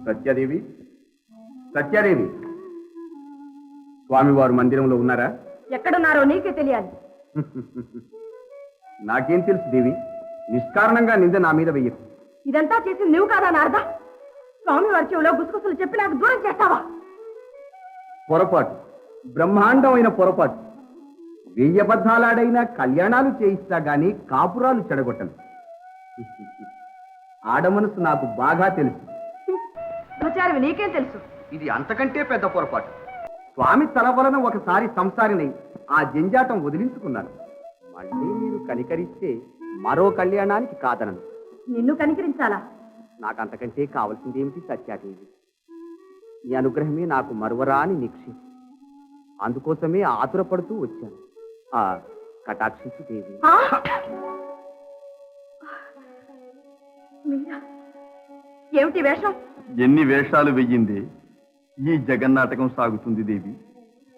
సత్యాదేవి, సత్యాదేవి, స్వామివారు మందిరంలో ఉన్నారా? ఎక్కడున్నారో నీకే తెలియాలి. నాకేం తెలుసు దేవి, నిష్కారణంగా నింద నా మీద వెయ్యరు. ఇదంతా చేసి నువ్వు కాదా నారదా? స్వామి వారి చెవిలో గుసగుసలు చెప్పి నాకు దూరం చేస్తావా? పొరపాటు, బ్రహ్మాండమైన పొరపాటు. వెయ్యబద్ధాలాడైనా కళ్యాణాలు చేయిస్తా గాని కాపురాలు చెడగొట్టను. ఆడమనసు నాకు బాగా తెలుసు. ప్రచారం నీకేం తెలుసు? ఇది అంతకంటే పెద్ద పొరపాటు. స్వామి తల వలన ఒకసారి సంసారినై ఆ జంజాటం వదిలించుకున్నాను. మళ్ళీ మీరు కనికరిస్తే మరో కళ్యాణానికి కాదనను. నిన్ను కనికరించాలా? నాకంతకంటే కావలసిందేమిటి సత్యాదేవి? ఈ అనుగ్రహమే నాకు మరువరాని నిక్షేపం. అందుకోసమే ఆతురపడుతూ వచ్చాను. ఆ కటాక్షించు దేవి. మీరా? ఏమిటి వేషం? ఎన్ని వేషాలు వెయ్యింది ఈ జగన్నాటకం సాగుతుంది దేవి.